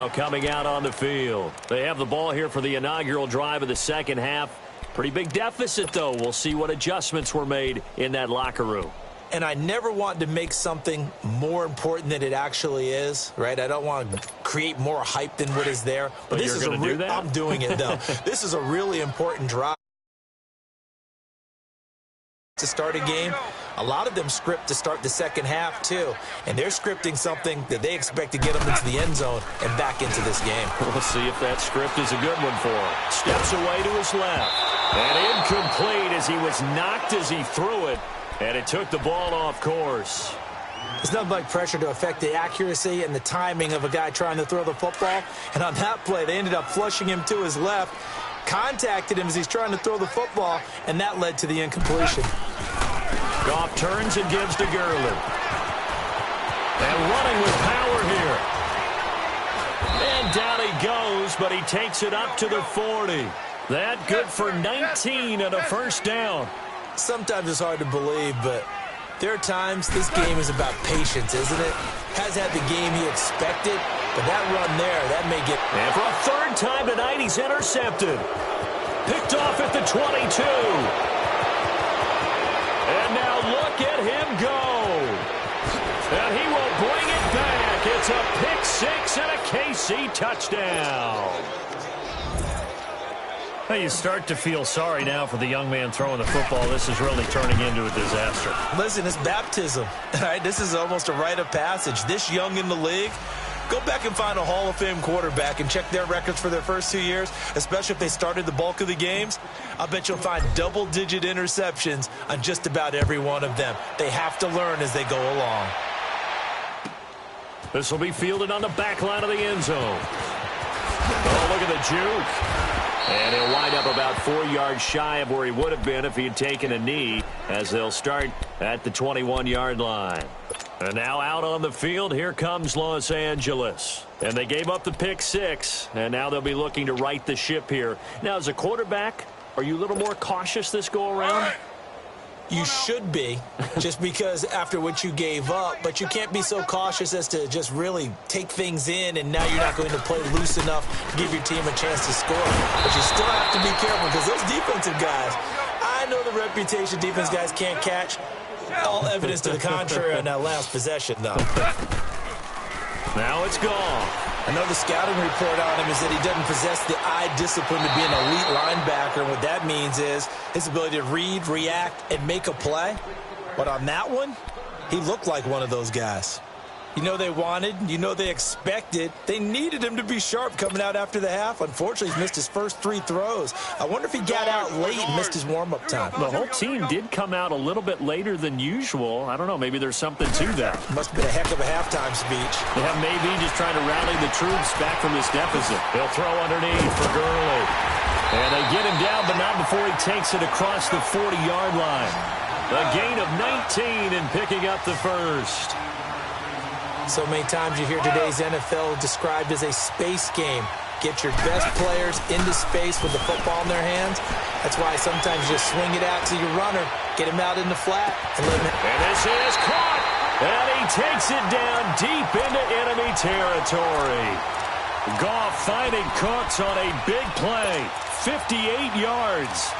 Coming out on the field. They have the ball here for the inaugural drive of the second half. Pretty big deficit, though. We'll see what adjustments were made in that locker room. And I never want to make something more important than it actually is, right? I don't want to create more hype than what is there. But this you're going to do that? I'm doing it, though. This is a really important drive to start a game. A lot of them script to start the second half, too. And they're scripting something that they expect to get them into the end zone and back into this game. We'll see if that script is a good one for him. Steps away to his left. And incomplete as he was knocked as he threw it. And it took the ball off course. It's nothing like pressure to affect the accuracy and the timing of a guy trying to throw the football. And on that play, they ended up flushing him to his left, contacted him as he's trying to throw the football, and that led to the incompletion. Goff turns and gives to Gurley. And running with power here. And down he goes, but he takes it up to the 40. That good for 19 and a first down. Sometimes it's hard to believe, but there are times this game is about patience, isn't it? Has had the game he expected, but that run there, that may get... And for a third time tonight, he's intercepted. Picked off at the 22. And now look at him go. And he will bring it back. It's a pick six and a KC touchdown. Well, you start to feel sorry now for the young man throwing the football. This is really turning into a disaster. Listen, it's baptism. All right? This is almost a rite of passage. This young in the league, go back and find a Hall of Fame quarterback and check their records for their first 2 years, especially if they started the bulk of the games. I bet you'll find double-digit interceptions on just about every one of them. They have to learn as they go along. This will be fielded on the back line of the end zone. Oh, look at the juke. And he'll wind up about 4 yards shy of where he would have been if he had taken a knee, as they'll start at the 21-yard line. And now out on the field, here comes Los Angeles. And they gave up the pick six, and now they'll be looking to right the ship here. Now, as a quarterback, are you a little more cautious this go-around? You should be, just because after what you gave up, but you can't be so cautious as to just really take things in, and now you're not going to play loose enough to give your team a chance to score. But you still have to be careful, because those defensive guys, I know the reputation defense guys can't catch. All evidence to the contrary on that last possession, though. Now it's gone. I know the scouting report on him is that he doesn't possess the eye discipline to be an elite linebacker. And what that means is his ability to read, react, and make a play. But on that one, he looked like one of those guys. You know they wanted, you know they expected. They needed him to be sharp coming out after the half. Unfortunately, he's missed his first 3 throws. I wonder if he got out late and missed his warm-up time. The whole team did come out a little bit later than usual. I don't know, maybe there's something to that. Must have been a heck of a halftime speech. Yeah, maybe just trying to rally the troops back from this deficit. He'll throw underneath for Gurley. And they get him down, but not before he takes it across the 40-yard line. A gain of 19 and picking up the first. So many times you hear today's NFL described as a space game. Get your best players into space with the football in their hands. That's why sometimes you just swing it out to your runner, get him out in the flat, and let him... And this is caught, and he takes it down deep into enemy territory. Goff finding Cooks on a big play, 58 yards.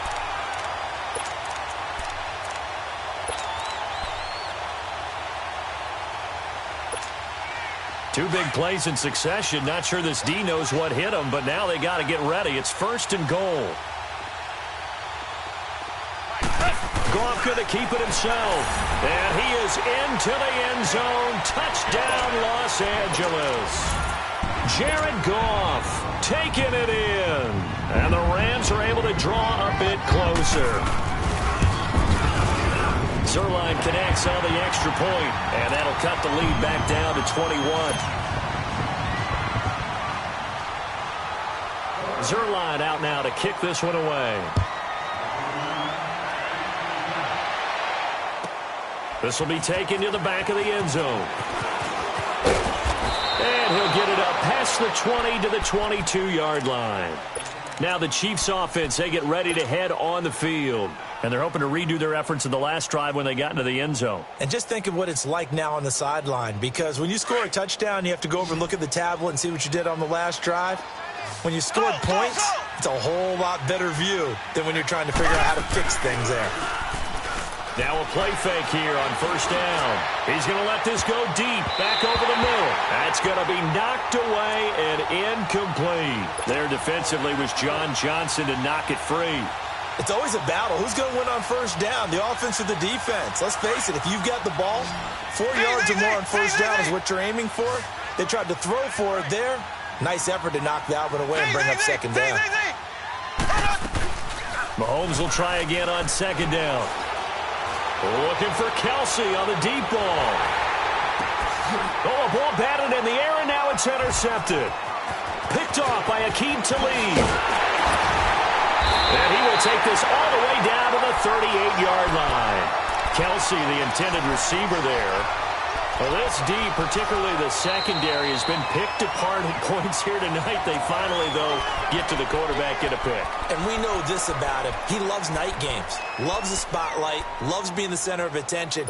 Two big plays in succession. Not sure this D knows what hit him, but now they got to get ready. It's first and goal. Goff going to keep it himself. And he is into the end zone. Touchdown, Los Angeles. Jared Goff taking it in. And the Rams are able to draw a bit closer. Zerline connects on the extra point, and that'll cut the lead back down to 21. Zerline out now to kick this one away. This will be taken to the back of the end zone. And he'll get it up past the 20 to the 22-yard line. Now the Chiefs offense, they get ready to head on the field. And they're hoping to redo their efforts in the last drive when they got into the end zone. And just think of what it's like now on the sideline, because when you score a touchdown, you have to go over and look at the tablet and see what you did on the last drive. When you scored points, it's a whole lot better view than when you're trying to figure out how to fix things there. Now a play fake here on first down. He's going to let this go deep, back over the middle. That's going to be knocked away and incomplete. There defensively was John Johnson to knock it free. It's always a battle. Who's going to win on first down, the offense or the defense? Let's face it, if you've got the ball, 4 yards or more on first down is what you're aiming for. They tried to throw for it there. Nice effort to knock that one away and bring up second down. Mahomes will try again on second down. Looking for Kelsey on the deep ball. Oh, a ball batted in the air, and now it's intercepted. Picked off by Aqib Talib. And he will take this all the way down to the 38-yard line. Kelsey, the intended receiver there. Well, this D, particularly the secondary, has been picked apart at points here tonight. They finally, though, get to the quarterback, get a pick. And we know this about him. He loves night games, loves the spotlight, loves being the center of attention.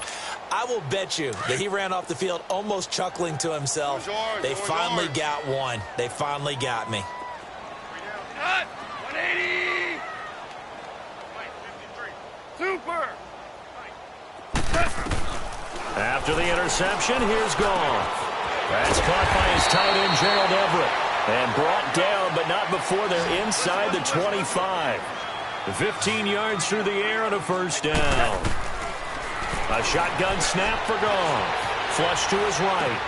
I will bet you that he ran off the field almost chuckling to himself. They finally got one. They finally got me. 180. Super. After the interception, here's Goff. That's caught by his tight end, Gerald Everett. And brought down, but not before they're inside the 25. 15 yards through the air on a first down. A shotgun snap for Goff. Flush to his right.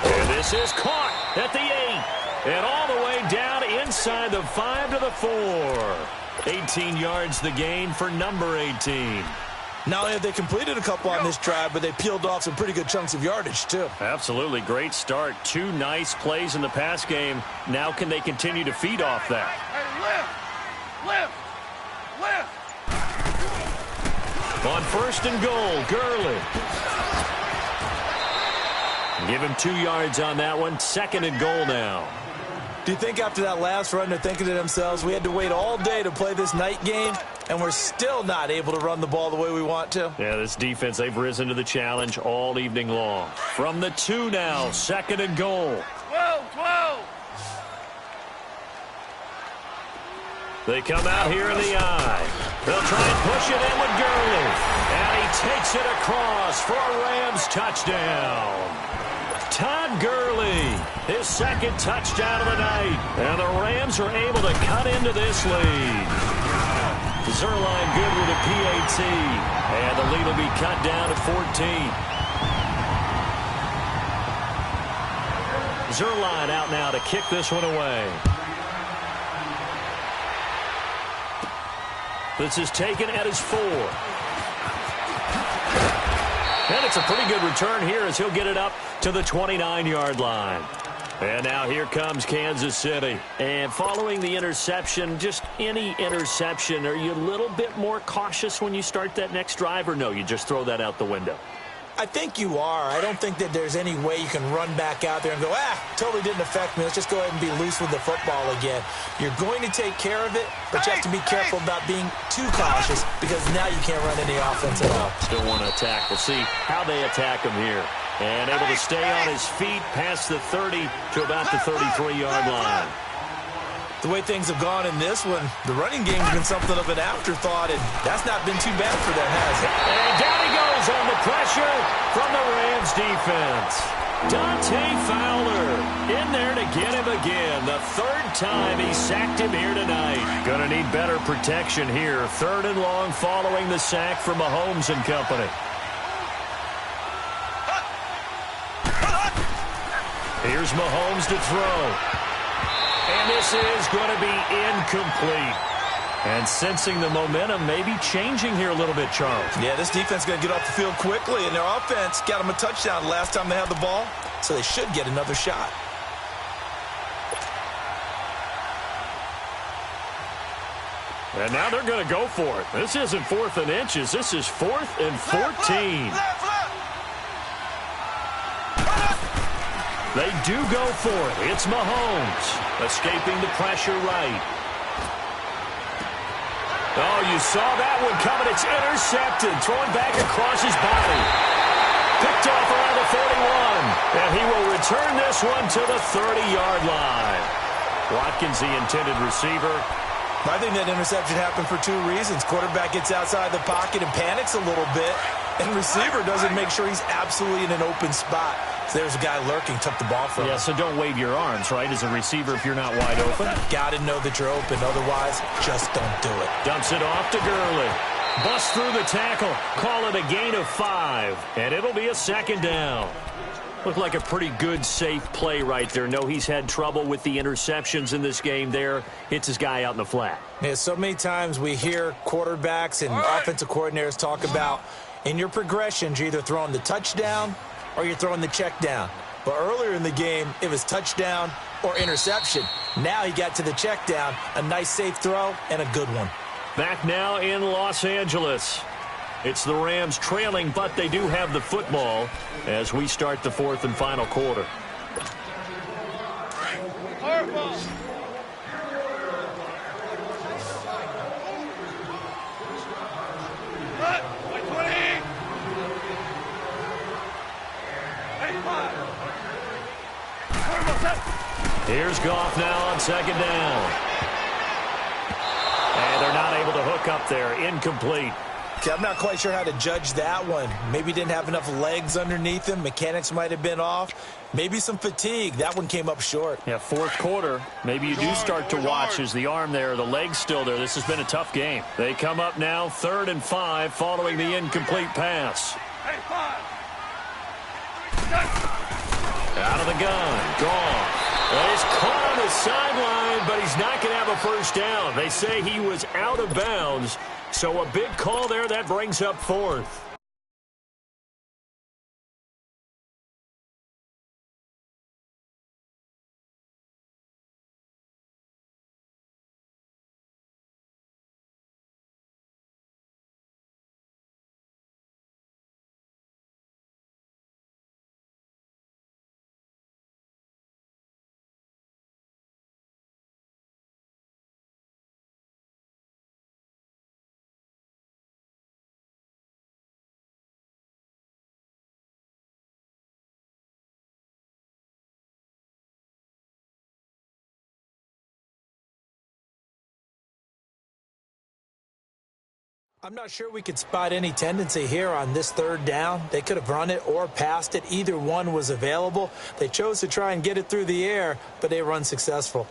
And this is caught at the 8. And all the way down inside the 5 to the 4. 18 yards the gain for number 18. Not only have they completed a couple on this drive, but they peeled off some pretty good chunks of yardage, too. Absolutely. Great start. 2 nice plays in the pass game. Now can they continue to feed off that? Hey, lift. On first and goal, Gurley. Give him 2 yards on that one. Second and goal now. Do you think after that last run they're thinking to themselves, we had to wait all day to play this night game, and we're still not able to run the ball the way we want to? Yeah, this defense, they've risen to the challenge all evening long. From the 2 now, second and goal. 12. They come out here in the eye. They'll try and push it in with Gurley. And he takes it across for a Rams touchdown. Todd Gurley, his second touchdown of the night. And the Rams are able to cut into this lead. Zerline good with a PAT. And the lead will be cut down to 14. Zerline out now to kick this one away. This is taken at his 4. And it's a pretty good return here as he'll get it up to the 29-yard line. And now here comes Kansas City. And following the interception, just any interception, are you a little bit more cautious when you start that next drive, or no, you just throw that out the window? I think you are. I don't think that there's any way you can run back out there and go, totally didn't affect me. Let's just go ahead and be loose with the football again. You're going to take care of it, but you have to be careful about being too cautious because now you can't run any offense at all. Still want to attack. We'll see how they attack him here. And able to stay on his feet past the 30 to about the 33-yard line. The way things have gone in this one, the running game's been something of an afterthought, and that's not been too bad for them, has it? And down he goes on the pressure from the Rams defense. Dante Fowler in there to get him again. The 3rd time he sacked him here tonight. Going to need better protection here. 3rd and long following the sack from Mahomes and company. Here's Mahomes to throw. And this is going to be incomplete. And sensing the momentum may be changing here a little bit, Charles. Yeah, this defense is going to get off the field quickly, and their offense got them a touchdown the last time they had the ball, so they should get another shot. And now they're going to go for it. This isn't 4th and inches. This is 4th and 14. They do go for it. It's Mahomes escaping the pressure right. Oh, you saw that one coming. It's intercepted. Thrown back across his body. Picked off around the 41. And he will return this one to the 30-yard line. Watkins, the intended receiver. I think that interception happened for two reasons. Quarterback gets outside the pocket and panics a little bit, and receiver doesn't make sure he's absolutely in an open spot. So there's a guy lurking, took the ball from him. Yeah, so don't wave your arms, right, as a receiver if you're not wide open. Got to know that you're open. Otherwise, just don't do it. Dumps it off to Gurley. Busts through the tackle. Call it a gain of 5, and it'll be a second down. Looked like a pretty good, safe play right there. No, he's had trouble with the interceptions in this game there. Hits his guy out in the flat. Yeah, so many times we hear quarterbacks and offensive coordinators talk about in your progressions, you're either throwing the touchdown or you're throwing the check down. But earlier in the game, it was touchdown or interception. Now he got to the check down, a nice safe throw, and a good one. Back now in Los Angeles. It's the Rams trailing, but they do have the football as we start the fourth and final quarter. Here's Goff now on second down. And they're not able to hook up there. Incomplete. Okay, I'm not quite sure how to judge that one. Maybe didn't have enough legs underneath him. Mechanics might have been off. Maybe some fatigue. That one came up short. Yeah, fourth quarter. Maybe you do start to watch as the arm there, the leg's still there. This has been a tough game. They come up now 3rd and 5 following the incomplete pass. Out of the gun. Gone. Well, he's caught on the sideline, but he's not going to have a first down. They say he was out of bounds. So a big call there. That brings up 4th. I'm not sure we could spot any tendency here on this 3rd down. They could have run it or passed it. Either one was available. They chose to try and get it through the air, but they were unsuccessful.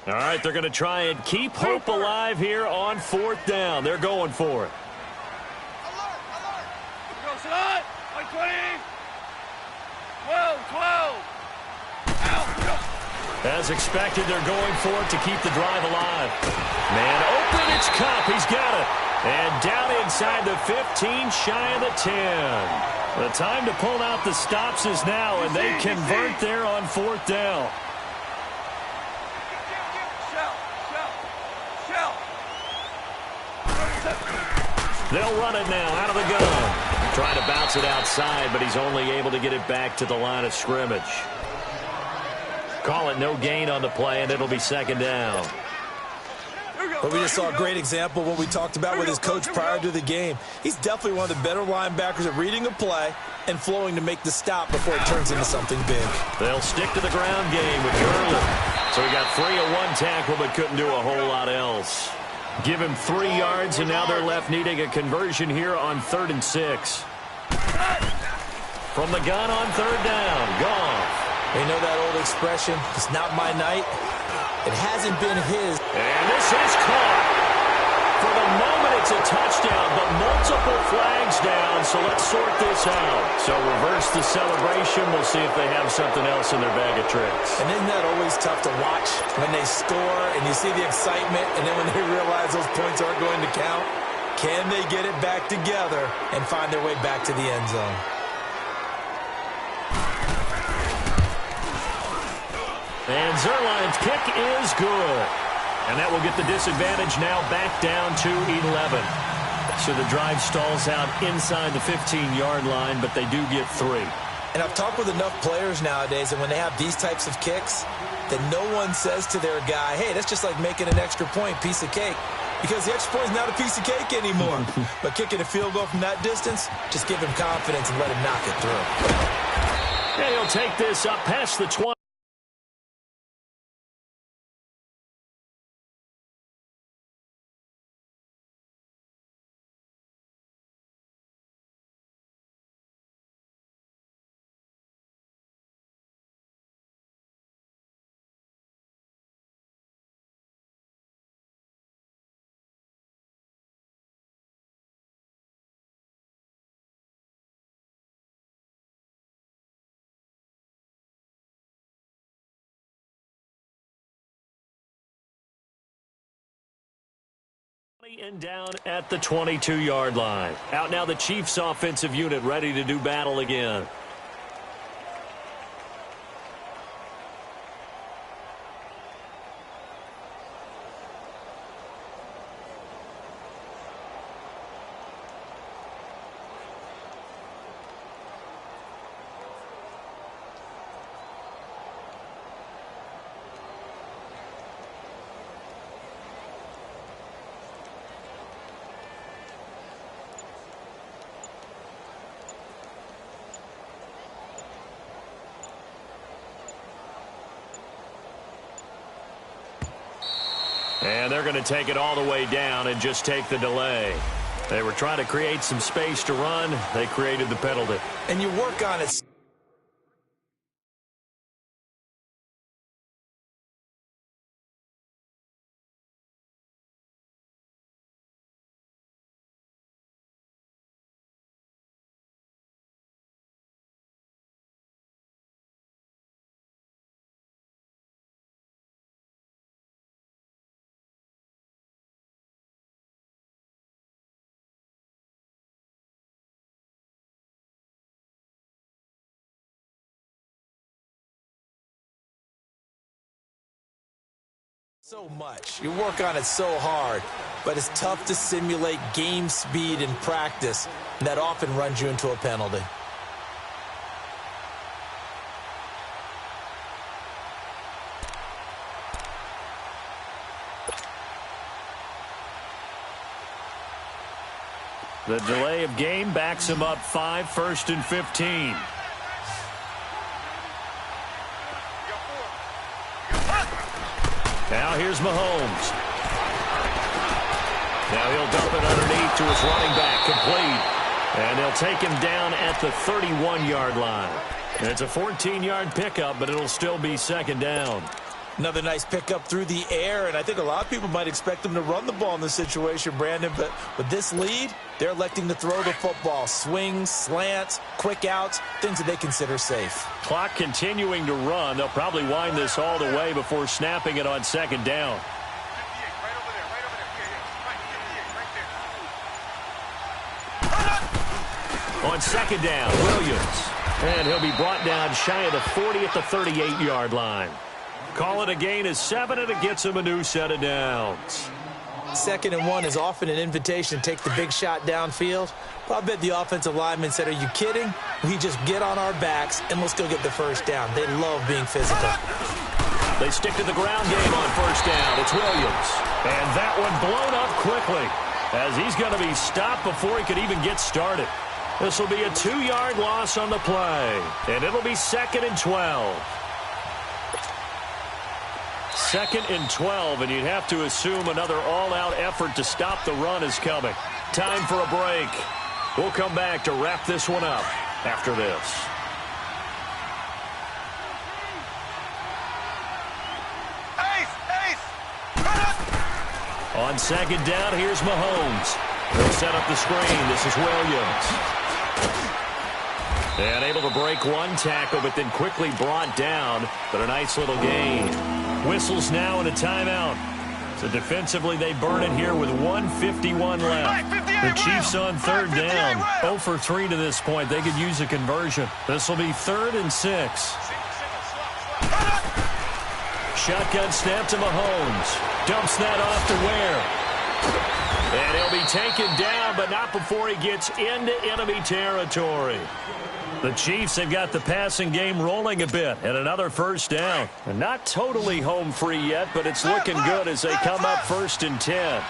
All right, they're going to try and keep hope alive here on 4th down. They're going for it. As expected, they're going for it to keep the drive alive. Man open, it's Cup. He's got it. And down inside the 15, shy of the 10. The time to pull out the stops is now, and they convert there on 4th down. They'll run it now out of the gun. Trying to bounce it outside, but he's only able to get it back to the line of scrimmage. Call it no gain on the play, and it'll be 2nd down. But we just saw a great example of what we talked about with his coach prior to the game. He's definitely one of the better linebackers at reading a play and flowing to make the stop before it turns into something big. They'll stick to the ground game with Gurley. So he got 3 of 1 tackle, but couldn't do a whole lot else. Give him 3 yards, and now they're left needing a conversion here on 3rd and 6. From the gun on 3rd down. Goff. You know that old expression, it's not my night. It hasn't been his. And this is caught. For the moment, it's a touchdown, but multiple flags down, so let's sort this out. So reverse the celebration. We'll see if they have something else in their bag of tricks. And isn't that always tough to watch when they score and you see the excitement, and then when they realize those points aren't going to count? Can they get it back together and find their way back to the end zone? And Zerline's kick is good. And that will get the disadvantage now back down to 11. So the drive stalls out inside the 15-yard line, but they do get 3. And I've talked with enough players nowadays, and when they have these types of kicks, that no one says to their guy, hey, that's just like making an extra point, piece of cake. Because the extra point is not a piece of cake anymore. But kicking a field goal from that distance, just give him confidence and let him knock it through. And he'll take this up past the 20. And down at the 22-yard line. Out now the Chiefs offensive unit ready to do battle again. And they're going to take it all the way down and just take the delay. They were trying to create some space to run. They created the penalty. And you work on it. So much. You work on it so hard, but it's tough to simulate game speed in practice, and that often runs you into a penalty. The delay of game backs him up 5, 1st and 15. Now here's Mahomes. Now he'll dump it underneath to his running back, complete. And they'll take him down at the 31-yard line. And it's a 14-yard pickup, but it'll still be 2nd down. Another nice pickup through the air, and I think a lot of people might expect them to run the ball in this situation, Brandon, but with this lead, they're electing to throw the football. Swings, slants, quick outs, things that they consider safe. Clock continuing to run. They'll probably wind this all the way before snapping it on 2nd down. On 2nd down, Williams. And he'll be brought down shy of the 40 at the 38-yard line. Call it a gain of 7, and it gets him a new set of downs. 2nd and 1 is often an invitation to take the big shot downfield. Well, I bet the offensive lineman said, are you kidding? We just get on our backs, and let's go get the 1st down. They love being physical. They stick to the ground game on 1st down. It's Williams. And that one blown up quickly, as he's going to be stopped before he could even get started. This will be a 2-yard loss on the play, and it'll be 2nd and 12. 2nd and 12, and you'd have to assume another all-out effort to stop the run is coming. Time for a break. We'll come back to wrap this one up after this. On 2nd down, here's Mahomes. They'll set up the screen. This is Williams. And able to break one tackle, but then quickly brought down. But a nice little gain. Whistles now and a timeout. So defensively, they burn it here with 1:51 left. The Chiefs on 3rd down. 0 for 3 to this point. They could use a conversion. This will be 3rd and 6. Shotgun snap to Mahomes. Dumps that off to Ware. And he'll be taken down, but not before he gets into enemy territory. The Chiefs have got the passing game rolling a bit, and another first down. And not totally home free yet, but it's looking good as they come up 1st and 10.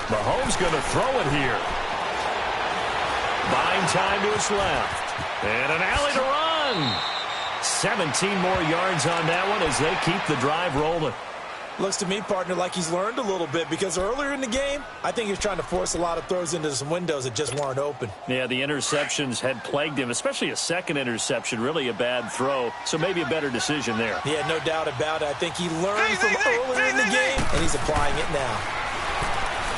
Mahomes going to throw it here. Buying time to his left. And an alley to run. 17 more yards on that one as they keep the drive rolling. Looks to me, partner, like he's learned a little bit because earlier in the game, I think he was trying to force a lot of throws into some windows that just weren't open. Yeah, the interceptions had plagued him, especially a second interception, really a bad throw, so maybe a better decision there. Yeah, no doubt about it. I think he learned from earlier in the game, and he's applying it now.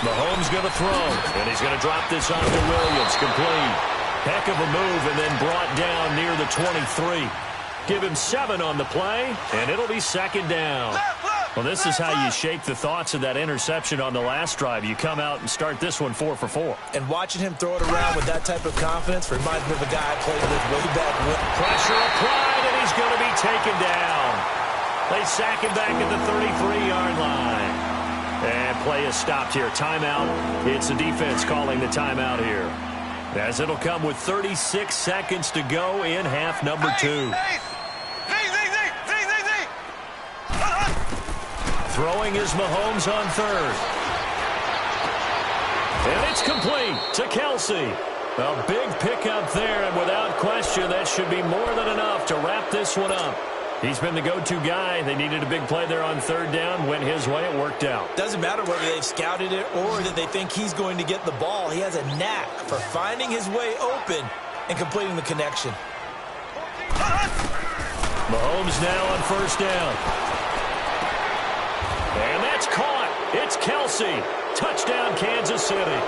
Mahomes going to throw, and he's going to drop this off to Williams, complete. Heck of a move, and then brought down near the 23. Give him 7 on the play, and it'll be 2nd down. Well, this is how you shake the thoughts of that interception on the last drive. You come out and start this one 4 for 4. And watching him throw it around with that type of confidence reminds me of a guy I played with way back when. Pressure applied, and he's going to be taken down. They sack him back at the 33-yard line. And play is stopped here. Timeout. It's the defense calling the timeout here. As it'll come with 36 seconds to go in half number 2. Throwing is Mahomes on 3rd. And it's complete to Kelsey. A big pickup there, and without question, that should be more than enough to wrap this one up. He's been the go-to guy. They needed a big play there on 3rd down. Went his way. It worked out. Doesn't matter whether they've scouted it or that they think he's going to get the ball. He has a knack for finding his way open and completing the connection. Mahomes now on 1st down. And that's caught. It's Kelsey. Touchdown, Kansas City.